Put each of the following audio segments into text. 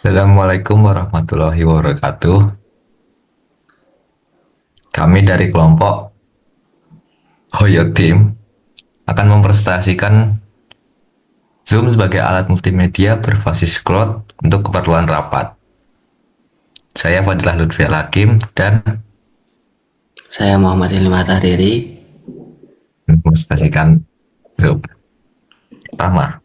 Assalamualaikum warahmatullahi wabarakatuh. Kami dari kelompok Hoyo Team akan mempresentasikan Zoom sebagai alat multimedia berbasis cloud untuk keperluan rapat. Saya Fadilah Lutfi Hakim dan Saya Muhammad Ilmah Tahriri. mempresentasikan Zoom. Pertama,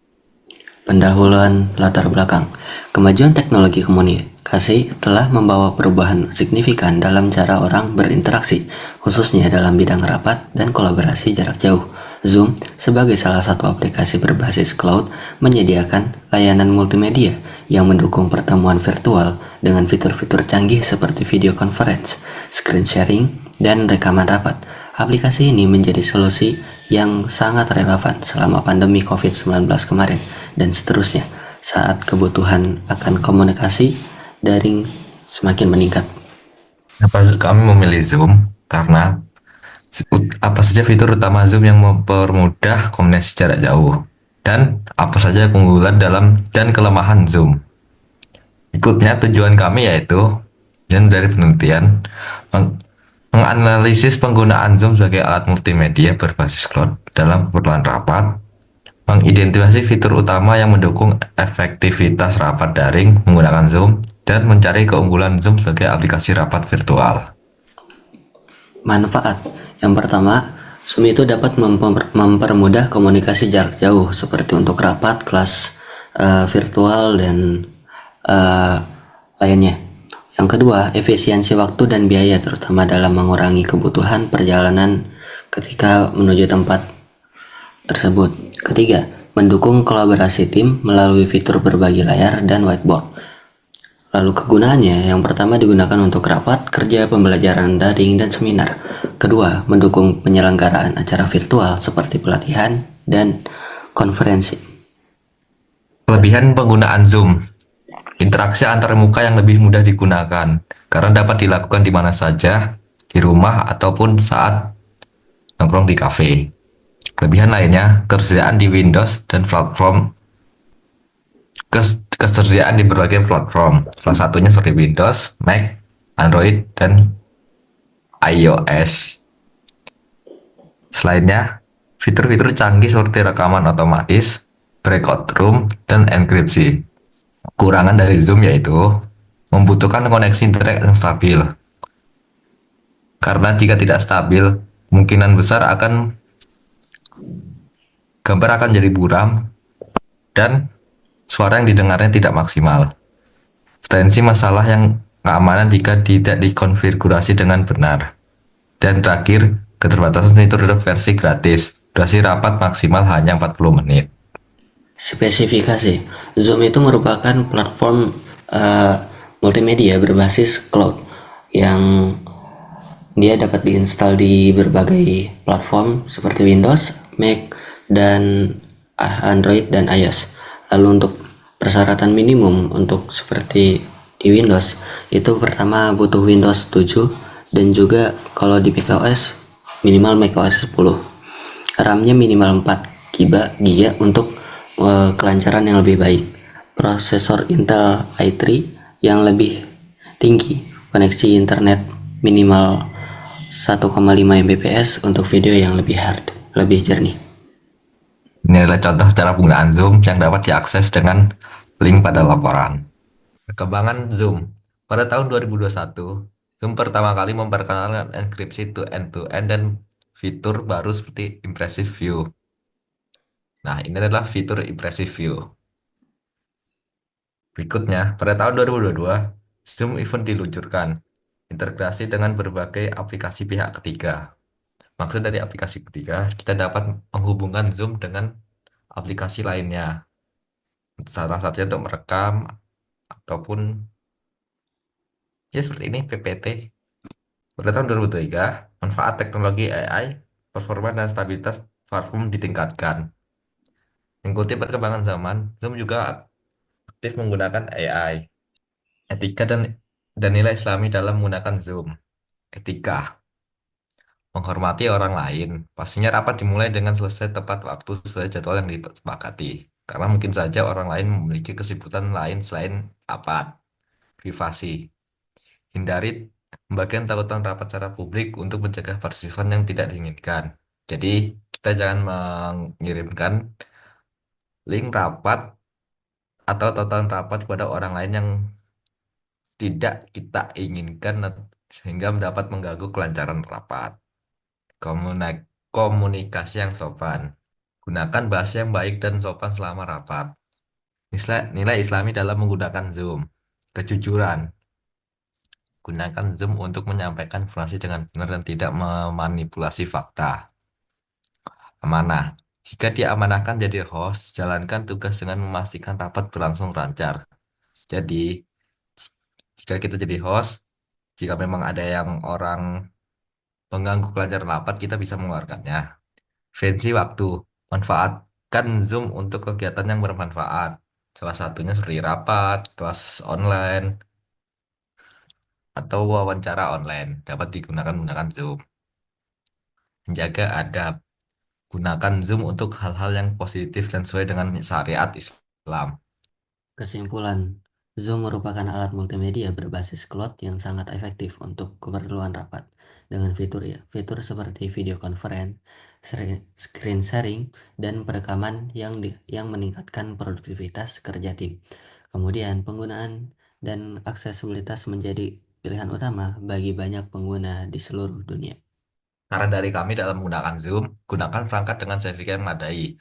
Pendahuluan latar belakang. Kemajuan teknologi komunikasi telah membawa perubahan signifikan dalam cara orang berinteraksi, khususnya dalam bidang rapat dan kolaborasi jarak jauh. Zoom, sebagai salah satu aplikasi berbasis cloud, menyediakan layanan multimedia yang mendukung pertemuan virtual dengan fitur-fitur canggih seperti video conference, screen sharing, dan rekaman rapat. Aplikasi ini menjadi solusi yang sangat relevan selama pandemi COVID-19 kemarin dan seterusnya saat kebutuhan akan komunikasi daring semakin meningkat. kenapa kami memilih Zoom? Karena apa saja fitur utama Zoom yang mempermudah komunikasi jarak jauh dan apa saja keunggulan dalam dan kelemahan Zoom. Berikutnya tujuan kami yaitu dan dari penelitian menganalisis penggunaan Zoom sebagai alat multimedia berbasis cloud dalam keperluan rapat, mengidentifikasi fitur utama yang mendukung efektivitas rapat daring menggunakan Zoom, dan mencari keunggulan Zoom sebagai aplikasi rapat virtual. Manfaat yang pertama, Zoom itu dapat mempermudah komunikasi jarak jauh seperti untuk rapat, kelas virtual, dan eh, lainnya. Yang kedua, efisiensi waktu dan biaya terutama dalam mengurangi kebutuhan perjalanan ketika menuju tempat tersebut. Ketiga, mendukung kolaborasi tim melalui fitur berbagi layar dan whiteboard. Lalu kegunaannya, yang pertama digunakan untuk rapat, kerja, pembelajaran daring, dan seminar. Kedua, mendukung penyelenggaraan acara virtual seperti pelatihan dan konferensi. Kelebihan penggunaan Zoom: interaksi antar muka yang lebih mudah digunakan karena dapat dilakukan di mana saja, di rumah ataupun saat nongkrong di kafe. Kelebihan lainnya, ketersediaan di Windows dan platform ketersediaan di berbagai platform. Salah satunya seperti Windows, Mac, Android, dan iOS. Selainnya, fitur-fitur canggih seperti rekaman otomatis, breakout room, dan enkripsi. Kurangan dari Zoom yaitu membutuhkan koneksi internet yang stabil. Karena jika tidak stabil, kemungkinan besar gambar akan jadi buram dan suara yang didengarnya tidak maksimal. Potensi masalah yang keamanan jika tidak dikonfigurasi dengan benar. Dan terakhir, keterbatasan fitur versi gratis. Durasi rapat maksimal hanya 40 menit. Spesifikasi, Zoom itu merupakan platform eh, multimedia berbasis cloud yang dia dapat diinstal di berbagai platform seperti Windows, Mac, dan Android dan iOS. Lalu untuk persyaratan minimum untuk seperti di Windows itu pertama butuh Windows 7 dan juga kalau di macOS minimal macOS 10. RAM-nya minimal 4 GB untuk kelancaran yang lebih baik. Prosesor Intel i3 yang lebih tinggi, koneksi internet minimal 1,5 Mbps untuk video yang lebih hard, lebih jernih. Ini adalah contoh cara penggunaan Zoom yang dapat diakses dengan link pada laporan. Perkembangan Zoom. Pada tahun 2021, Zoom pertama kali memperkenalkan enkripsi to end-to-end dan fitur baru seperti Impressive View. Nah, ini adalah fitur Impressive View. Berikutnya, pada tahun 2022, Zoom Event diluncurkan, integrasi dengan berbagai aplikasi pihak ketiga. Maksud dari aplikasi ketiga, kita dapat menghubungkan Zoom dengan aplikasi lainnya. Salah satunya untuk merekam ataupun ya seperti ini PPT. Pada tahun 2003, manfaat teknologi AI, performa dan stabilitas platform ditingkatkan. Mengikuti perkembangan zaman, Zoom juga aktif menggunakan AI, etika dan nilai Islami dalam menggunakan Zoom. Etika, menghormati orang lain. Pastinya rapat dimulai dengan selesai tepat waktu sesuai jadwal yang disepakati. karena mungkin saja orang lain memiliki kesibukan lain selain rapat. Privasi. Hindari pembagian tautan rapat secara publik untuk mencegah partisipan yang tidak diinginkan. Jadi, kita jangan mengirimkan link rapat atau tautan rapat kepada orang lain yang tidak kita inginkan sehingga dapat mengganggu kelancaran rapat. Komunikasi yang sopan. Gunakan bahasa yang baik dan sopan selama rapat. Nilai Islami dalam menggunakan Zoom. Kejujuran. Gunakan Zoom untuk menyampaikan informasi dengan benar dan tidak memanipulasi fakta. Amanah. Jika diamanahkan jadi host, jalankan tugas dengan memastikan rapat berlangsung lancar. Jadi, jika kita jadi host, jika memang ada yang orang mengganggu kelancaran rapat, kita bisa mengeluarkannya. Fancy waktu. Manfaatkan Zoom untuk kegiatan yang bermanfaat. Salah satunya seperti rapat, kelas online, atau wawancara online. Dapat digunakan menggunakan Zoom. Menjaga adab. Gunakan Zoom untuk hal-hal yang positif dan sesuai dengan syariat Islam. Kesimpulan, Zoom merupakan alat multimedia berbasis cloud yang sangat efektif untuk keperluan rapat. Dengan fitur seperti video conference, screen sharing, dan perekaman yang meningkatkan produktivitas kerja tim. Kemudian, penggunaan dan aksesibilitas menjadi pilihan utama bagi banyak pengguna di seluruh dunia. Cara dari kami dalam menggunakan Zoom, gunakan perangkat dengan sertifikat yang memadai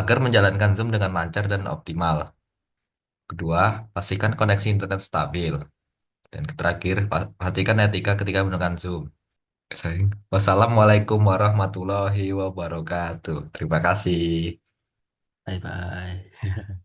agar menjalankan Zoom dengan lancar dan optimal. Kedua, pastikan koneksi internet stabil. Dan terakhir, perhatikan etika ketika menggunakan Zoom. Wassalamualaikum warahmatullahi wabarakatuh. Terima kasih. Bye bye.